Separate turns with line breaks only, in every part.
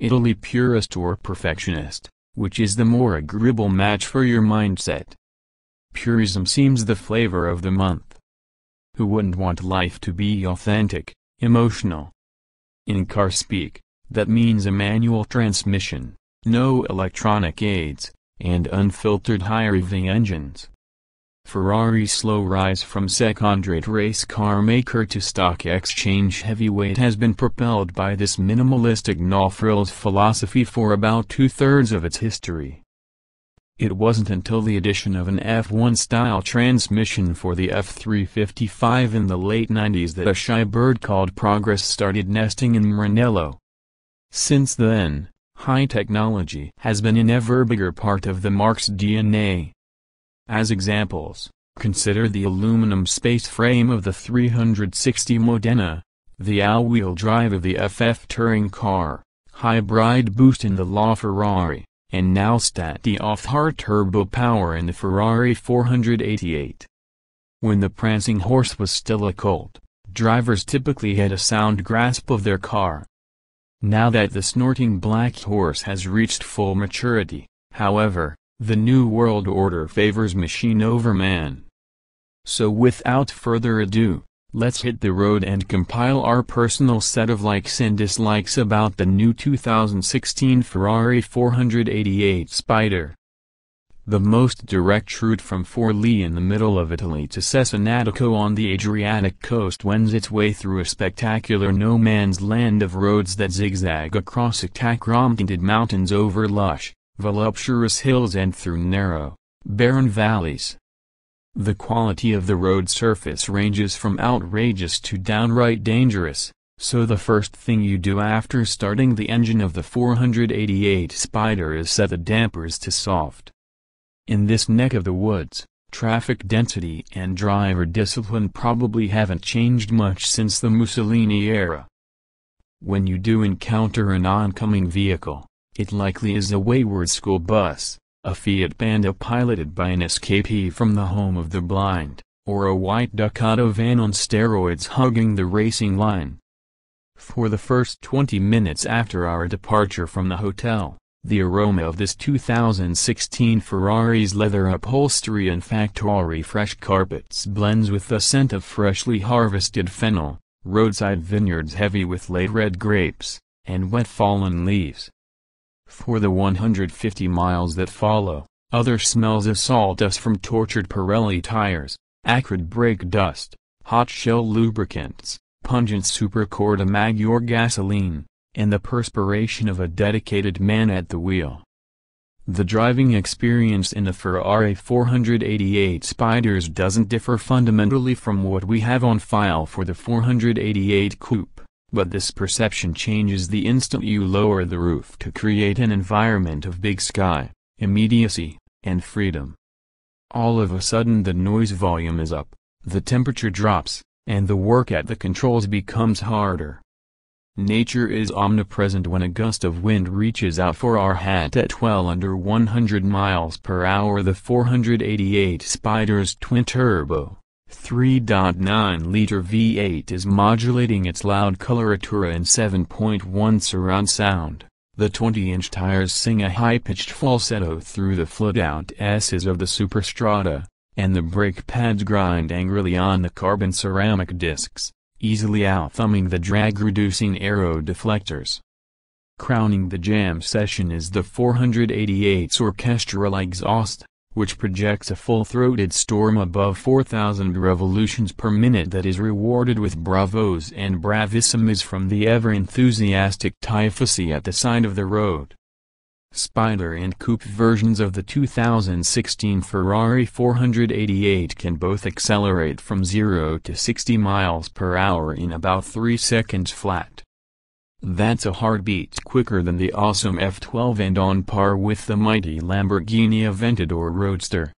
Italy purist or perfectionist, which is the more agreeable match for your mindset? Purism seems the flavor of the month. Who wouldn't want life to be authentic, emotional? In car speak, that means a manual transmission, no electronic aids, and unfiltered high-revving engines. Ferrari's slow rise from second-rate race car maker to stock exchange heavyweight has been propelled by this minimalistic no-frills philosophy for about two-thirds of its history. It wasn't until the addition of an F1-style transmission for the F355 in the late 90s that a shy bird called progress started nesting in Maranello. Since then, high technology has been an ever bigger part of the marque's DNA. As examples, consider the aluminum space frame of the 360 Modena, the all-wheel drive of the FF touring car, hybrid boost in the LaFerrari, and now stat-off turbo power in the Ferrari 488. When the prancing horse was still a colt, drivers typically had a sound grasp of their car. Now that the snorting black horse has reached full maturity, however, the New World Order favors machine over man. So without further ado, let's hit the road and compile our personal set of likes and dislikes about the new 2016 Ferrari 488 Spider. The most direct route from Forlì in the middle of Italy to Cesenatico on the Adriatic coast wends its way through a spectacular no-man's land of roads that zigzag across attack-tinted mountains over lush, voluptuous hills and through narrow, barren valleys. The quality of the road surface ranges from outrageous to downright dangerous, so the first thing you do after starting the engine of the 488 Spider is set the dampers to soft. In this neck of the woods, traffic density and driver discipline probably haven't changed much since the Mussolini era. When you do encounter an oncoming vehicle, it likely is a wayward school bus, a Fiat Panda piloted by an escapee from the home of the blind, or a white Ducato van on steroids hugging the racing line. For the first 20 minutes after our departure from the hotel, the aroma of this 2016 Ferrari's leather upholstery and factory fresh carpets blends with the scent of freshly harvested fennel, roadside vineyards heavy with late red grapes, and wet fallen leaves. For the 150 miles that follow, other smells assault us from tortured Pirelli tires, acrid brake dust, hot shell lubricants, pungent Supercorda Maggiore gasoline, and the perspiration of a dedicated man at the wheel. The driving experience in the Ferrari 488 Spiders doesn't differ fundamentally from what we have on file for the 488 Coupe. But this perception changes the instant you lower the roof to create an environment of big sky, immediacy, and freedom. All of a sudden the noise volume is up, the temperature drops, and the work at the controls becomes harder. Nature is omnipresent when a gust of wind reaches out for our hat at well under 100 miles per hour. The 488 Spider's twin-turbo 3.9-liter V8 is modulating its loud coloratura in 7.1 surround sound. The 20-inch tires sing a high-pitched falsetto through the flood-out S's of the Superstrada, and the brake pads grind angrily on the carbon ceramic discs, easily out-thumbing the drag-reducing aero deflectors. Crowning the jam session is the 488's orchestral exhaust, which projects a full-throated storm above 4,000 revolutions per minute that is rewarded with bravos and bravissimas from the ever-enthusiastic Tifosi at the side of the road. Spider and Coupe versions of the 2016 Ferrari 488 can both accelerate from 0 to 60 miles per hour in about 3 seconds flat. That's a heartbeat quicker than the awesome F12 and on par with the mighty Lamborghini Aventador Roadster.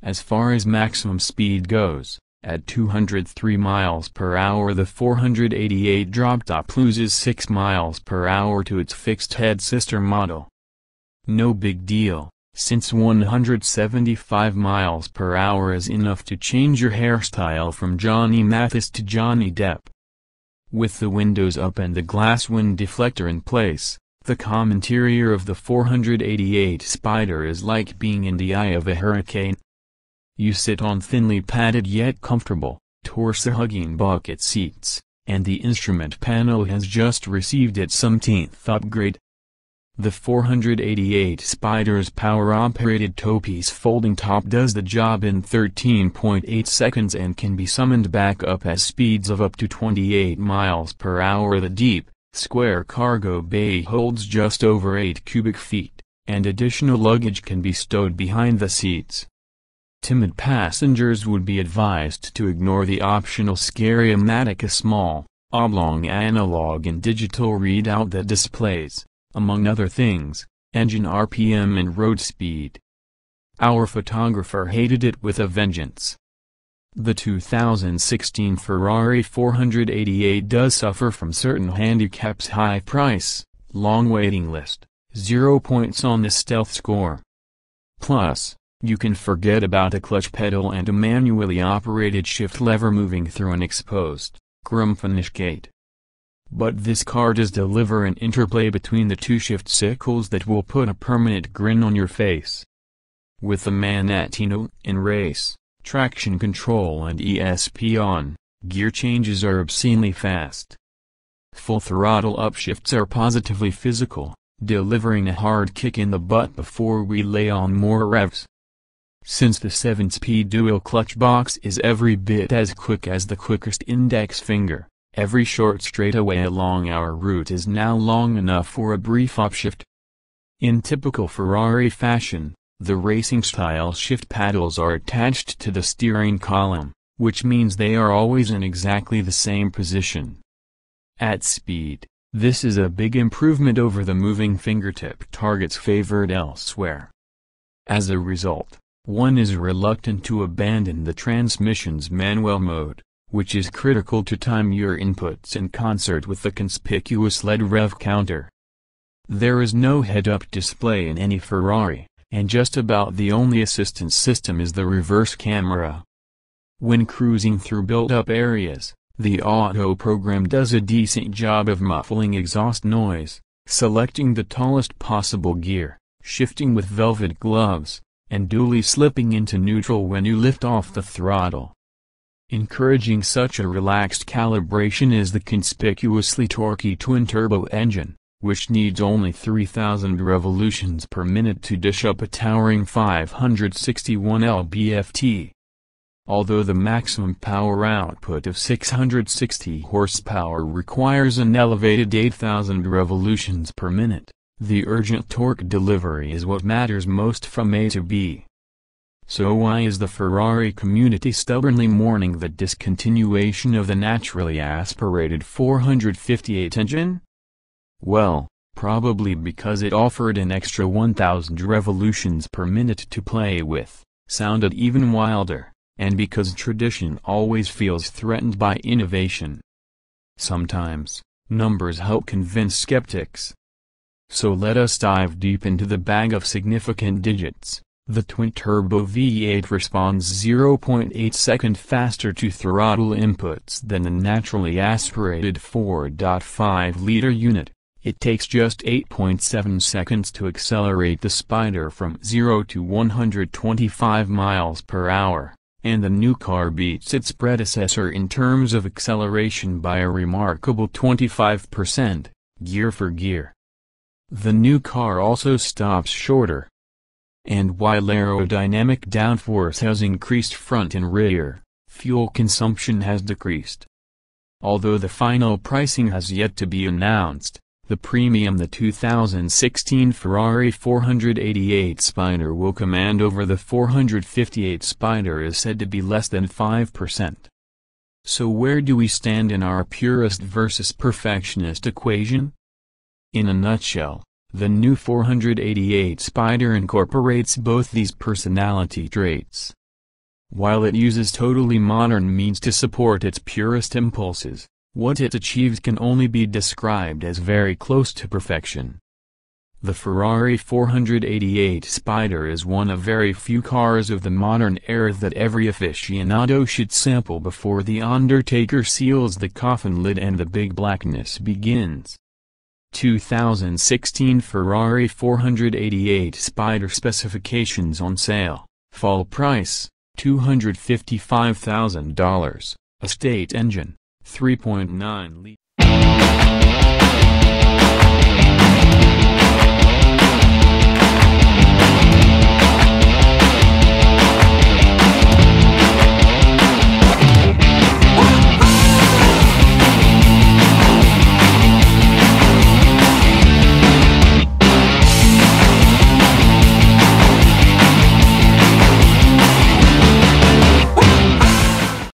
As far as maximum speed goes, at 203 miles per hour the 488 drop-top loses 6 miles per hour to its fixed-head sister model. No big deal, since 175 miles per hour is enough to change your hairstyle from Johnny Mathis to Johnny Depp. With the windows up and the glass wind deflector in place, The calm interior of the 488 Spider is like being in the eye of a hurricane. You sit on thinly padded yet comfortable, torso-hugging bucket seats, and the instrument panel has just received its 17th upgrade. The 488 Spider's power-operated two-piece folding top does the job in 13.8 seconds and can be summoned back up at speeds of up to 28 miles per hour. The deep, square cargo bay holds just over 8 cubic feet, and additional luggage can be stowed behind the seats. Timid passengers would be advised to ignore the optional Scary-O-Matic, a small, oblong analog and digital readout that displays, among other things, engine RPM and road speed. Our photographer hated it with a vengeance. The 2016 Ferrari 488 does suffer from certain handicaps: high price, long waiting list, 0 points on the stealth score. Plus, you can forget about a clutch pedal and a manually operated shift lever moving through an exposed, chrome-finish gate. But this car does deliver an interplay between the two shift sickles that will put a permanent grin on your face. With the Manatino in race, traction control and ESP on, gear changes are obscenely fast. Full throttle upshifts are positively physical, delivering a hard kick in the butt before we lay on more revs. Since the 7-speed dual clutch box is every bit as quick as the quickest index finger, every short straightaway along our route is now long enough for a brief upshift. In typical Ferrari fashion, the racing-style shift paddles are attached to the steering column, which means they are always in exactly the same position. At speed, this is a big improvement over the moving fingertip targets favored elsewhere. As a result, one is reluctant to abandon the transmission's manual mode, which is critical to time your inputs in concert with the conspicuous LED rev counter. There is no head-up display in any Ferrari, and just about the only assistance system is the reverse camera. When cruising through built-up areas, the auto program does a decent job of muffling exhaust noise, selecting the tallest possible gear, shifting with velvet gloves, and duly slipping into neutral when you lift off the throttle. Encouraging such a relaxed calibration is the conspicuously torquey twin-turbo engine, which needs only 3,000 revolutions per minute to dish up a towering 561 lb-ft. Although the maximum power output of 660 horsepower requires an elevated 8,000 revolutions per minute, the urgent torque delivery is what matters most from A to B. So why is the Ferrari community stubbornly mourning the discontinuation of the naturally aspirated 458 engine? Well, probably because it offered an extra 1,000 revolutions per minute to play with, sounded even wilder, and because tradition always feels threatened by innovation. Sometimes, numbers help convince skeptics. So let us dive deep into the bag of significant digits. The twin-turbo V8 responds 0.8 seconds faster to throttle inputs than the naturally aspirated 4.5-liter unit. It takes just 8.7 seconds to accelerate the Spider from 0 to 125 miles per hour, and the new car beats its predecessor in terms of acceleration by a remarkable 25%, gear for gear. The new car also stops shorter. And while aerodynamic downforce has increased front and rear, fuel consumption has decreased. Although the final pricing has yet to be announced, the premium the 2016 Ferrari 488 Spider will command over the 458 Spider is said to be less than 5%. So where do we stand in our purist versus perfectionist equation? In a nutshell, the new 488 Spider incorporates both these personality traits. While it uses totally modern means to support its purist impulses, what it achieves can only be described as very close to perfection. The Ferrari 488 Spider is one of very few cars of the modern era that every aficionado should sample before the Undertaker seals the coffin lid and the big blackness begins. 2016 Ferrari 488 Spider specifications on sale, fall price, $255,000, estate engine, 3.9 liter.